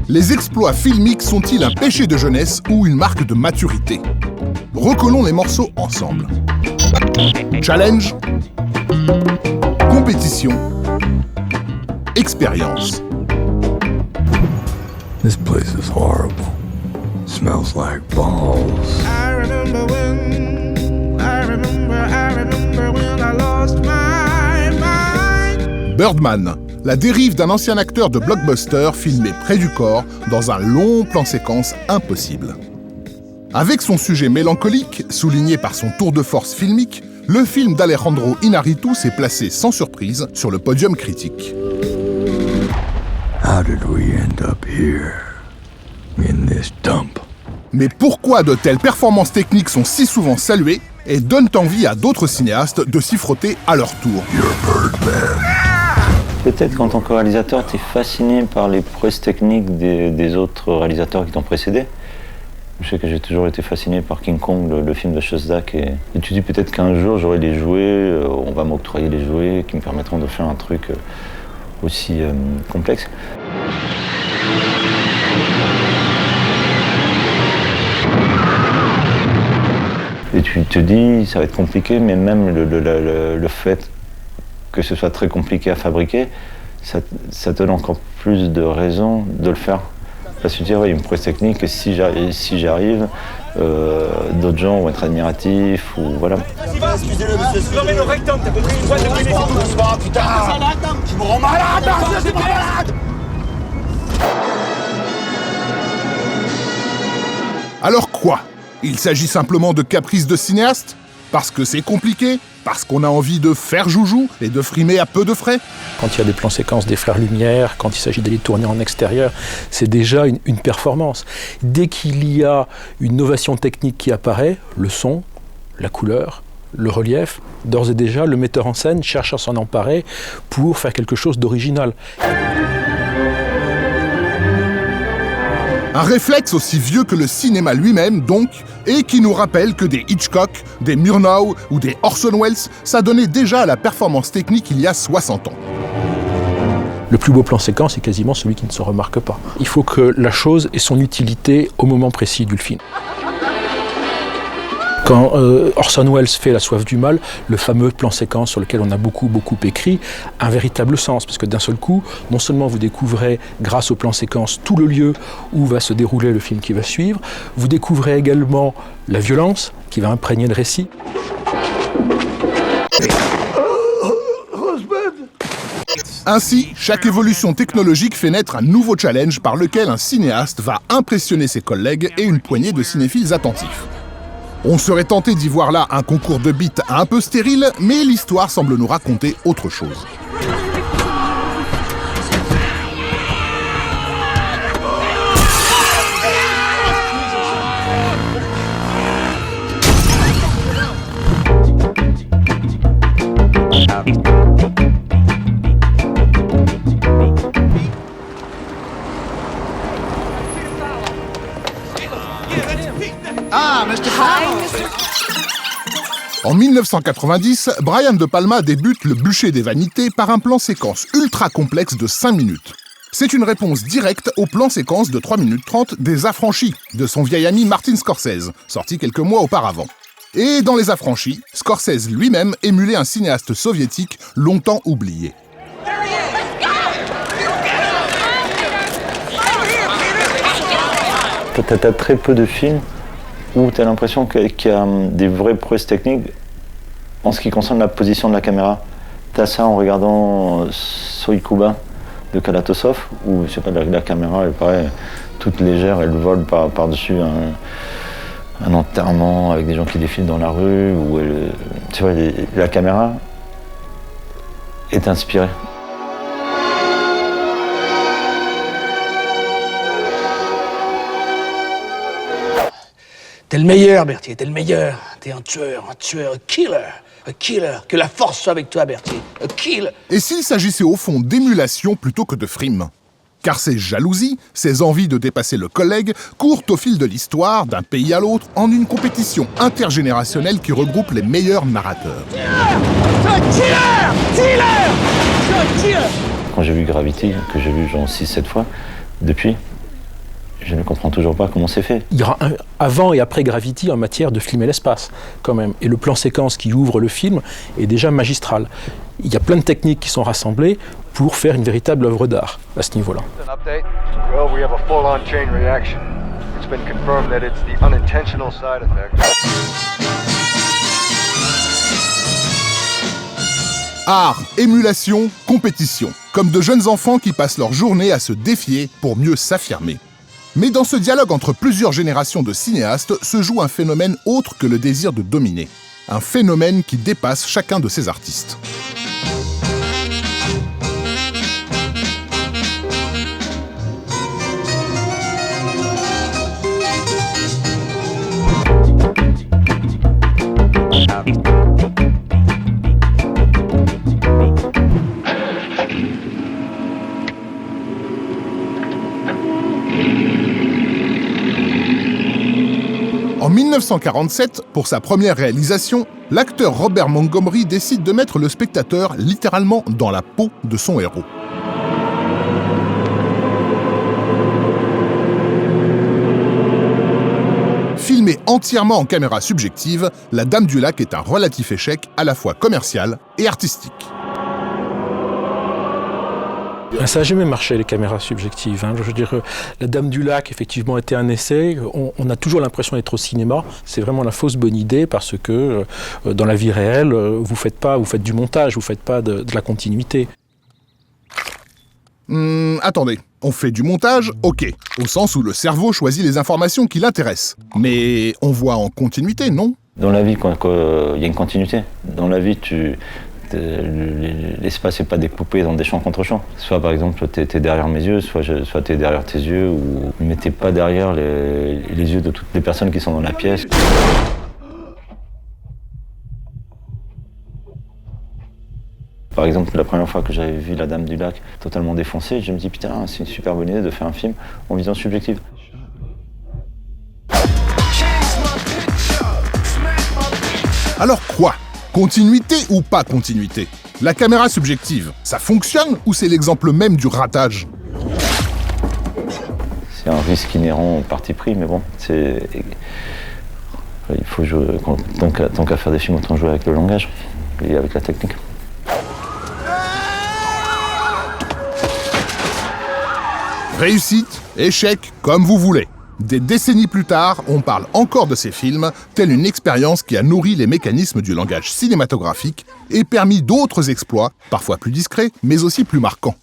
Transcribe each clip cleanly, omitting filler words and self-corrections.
Les exploits filmiques sont-ils un péché de jeunesse ou une marque de maturité? Recollons les morceaux ensemble. Challenge, compétition, expérience. This place is horrible. Smells like balls. I remember when I lost my mind. Birdman, la dérive d'un ancien acteur de blockbuster filmé près du corps dans un long plan séquence impossible. Avec son sujet mélancolique, souligné par son tour de force filmique, le film d'Alejandro Iñárritu s'est placé sans surprise sur le podium critique. How did we end up here? In this dump. Mais pourquoi de telles performances techniques sont si souvent saluées et donnent envie à d'autres cinéastes de s'y frotter à leur tour? Peut-être qu'en tant que réalisateur, tu es fasciné par les prouesses techniques des autres réalisateurs qui t'ont précédé. Je sais que j'ai toujours été fasciné par King Kong, le film de Shostak, et tu dis peut-être qu'un jour j'aurai les jouets, on va m'octroyer les jouets qui me permettront de faire un truc aussi complexe. Et tu te dis, ça va être compliqué, mais même le fait que ce soit très compliqué à fabriquer, ça te donne encore plus de raisons de le faire. Parce que tu dis, ouais, il y a une prouesse technique, et si j'y arrive, d'autres gens vont être admiratifs, ou voilà. Excusez-le, monsieur. Non, mais le rectangle, t'as compris une fois de brûler, c'est tout. Putain, tu me rends malade, c'est malade. Alors quoi? Il s'agit simplement de caprices de cinéaste? Parce que c'est compliqué? Parce qu'on a envie de faire joujou et de frimer à peu de frais? Quand il y a des plans séquences des frères Lumière, quand il s'agit d'aller tourner en extérieur, c'est déjà une performance. Dès qu'il y a une innovation technique qui apparaît, le son, la couleur, le relief, d'ores et déjà, le metteur en scène cherche à s'en emparer pour faire quelque chose d'original. Un réflexe aussi vieux que le cinéma lui-même, donc, et qui nous rappelle que des Hitchcock, des Murnau ou des Orson Welles s'adonnaient déjà à la performance technique il y a 60 ans. Le plus beau plan séquence est quasiment celui qui ne se remarque pas. Il faut que la chose ait son utilité au moment précis du film. Quand Orson Welles fait La soif du mal, le fameux plan séquence sur lequel on a beaucoup écrit, a un véritable sens, parce que d'un seul coup, non seulement vous découvrez, grâce au plan séquence, tout le lieu où va se dérouler le film qui va suivre, vous découvrez également la violence qui va imprégner le récit. Ainsi, chaque évolution technologique fait naître un nouveau challenge par lequel un cinéaste va impressionner ses collègues et une poignée de cinéphiles attentifs. On serait tenté d'y voir là un concours de beats un peu stérile, mais l'histoire semble nous raconter autre chose. En 1990, Brian De Palma débute Le bûcher des vanités par un plan séquence ultra complexe de 5 minutes. C'est une réponse directe au plan séquence de 3 minutes 30 des Affranchis, de son vieil ami Martin Scorsese, sorti quelques mois auparavant. Et dans Les Affranchis, Scorsese lui-même émulait un cinéaste soviétique longtemps oublié. T'as très peu de films où tu as l'impression qu'il y a des vraies prouesses techniques en ce qui concerne la position de la caméra. Tu as ça en regardant Soïkouba de Kalatosov, où je sais pas, la caméra elle paraît toute légère, elle vole par-dessus un enterrement avec des gens qui défilent dans la rue, où tu vois, la caméra est inspirée. T'es le meilleur, Berthier, t'es le meilleur. T'es un tueur, un killer. Que la force soit avec toi, Berthier. A killer. Et s'il s'agissait au fond d'émulation plutôt que de frime? Car ces jalousies, ces envies de dépasser le collègue, courent au fil de l'histoire, d'un pays à l'autre, en une compétition intergénérationnelle qui regroupe les meilleurs narrateurs. Quand j'ai vu Gravity, que j'ai vu genre 6-7 fois, depuis, je ne comprends toujours pas comment c'est fait. Il y aura un avant et après Gravity en matière de filmer l'espace, quand même. Et le plan séquence qui ouvre le film est déjà magistral. Il y a plein de techniques qui sont rassemblées pour faire une véritable œuvre d'art à ce niveau-là. Well, we have a full-on chain reaction. It's been confirmed that it's the unintentional side effect. Art, émulation, compétition. Comme de jeunes enfants qui passent leur journée à se défier pour mieux s'affirmer. Mais dans ce dialogue entre plusieurs générations de cinéastes se joue un phénomène autre que le désir de dominer. Un phénomène qui dépasse chacun de ces artistes. En 1947, pour sa première réalisation, l'acteur Robert Montgomery décide de mettre le spectateur littéralement dans la peau de son héros. Filmée entièrement en caméra subjective, La Dame du Lac est un relatif échec à la fois commercial et artistique. Ça n'a jamais marché, les caméras subjectives. Je veux dire, La Dame du Lac, effectivement, était un essai. On a toujours l'impression d'être au cinéma. C'est vraiment la fausse bonne idée parce que dans la vie réelle, vous faites du montage, vous ne faites pas de la continuité. Attendez, on fait du montage, ok, au sens où le cerveau choisit les informations qui l'intéressent. Mais on voit en continuité, non? Dans la vie, quand il y a une continuité. Dans la vie, l'espace n'est pas découpé dans des champs contre champs. Soit par exemple t'es derrière mes yeux, soit t'es derrière tes yeux, mais t'es pas derrière les yeux de toutes les personnes qui sont dans la pièce. Par exemple, la première fois que j'avais vu La Dame du Lac totalement défoncée, je me dis putain, c'est une super bonne idée de faire un film en vision subjective. Alors quoi? Continuité ou pas continuité? La caméra subjective, ça fonctionne ou c'est l'exemple même du ratage? C'est un risque inhérent au parti pris, mais bon, il faut jouer, tant qu'à faire des films, autant jouer avec le langage et avec la technique. Réussite, échec, comme vous voulez. Des décennies plus tard, on parle encore de ces films, telle une expérience qui a nourri les mécanismes du langage cinématographique et permis d'autres exploits, parfois plus discrets, mais aussi plus marquants.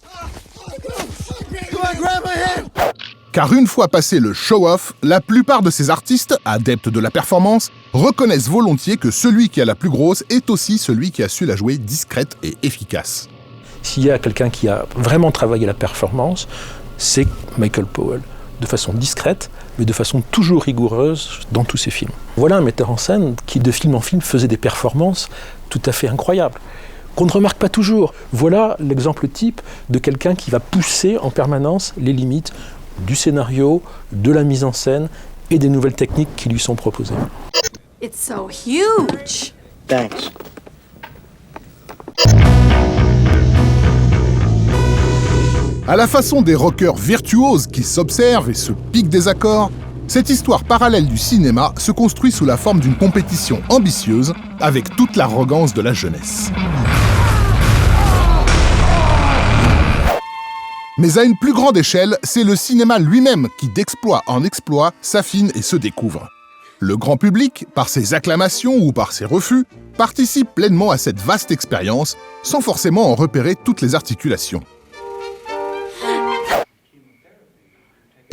Car une fois passé le show-off, la plupart de ces artistes, adeptes de la performance, reconnaissent volontiers que celui qui a la plus grosse est aussi celui qui a su la jouer discrète et efficace. S'il y a quelqu'un qui a vraiment travaillé la performance, c'est Michael Powell. De façon discrète, mais de façon toujours rigoureuse dans tous ses films. Voilà un metteur en scène qui, de film en film, faisait des performances tout à fait incroyables, qu'on ne remarque pas toujours. Voilà l'exemple type de quelqu'un qui va pousser en permanence les limites du scénario, de la mise en scène et des nouvelles techniques qui lui sont proposées. It's so huge. Thanks. À la façon des rockers virtuoses qui s'observent et se piquent des accords, cette histoire parallèle du cinéma se construit sous la forme d'une compétition ambitieuse avec toute l'arrogance de la jeunesse. Mais à une plus grande échelle, c'est le cinéma lui-même qui, d'exploit en exploit, s'affine et se découvre. Le grand public, par ses acclamations ou par ses refus, participe pleinement à cette vaste expérience, sans forcément en repérer toutes les articulations.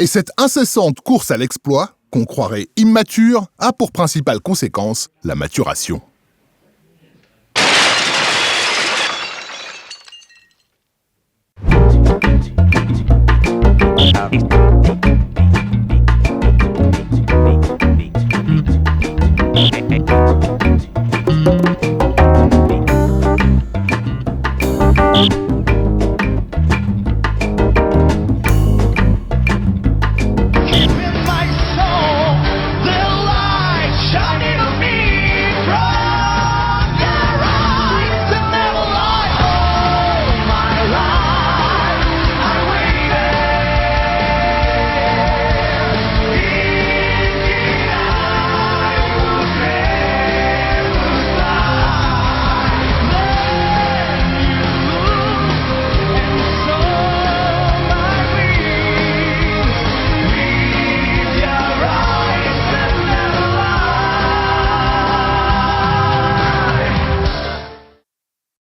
Et cette incessante course à l'exploit, qu'on croirait immature, a pour principale conséquence la maturation.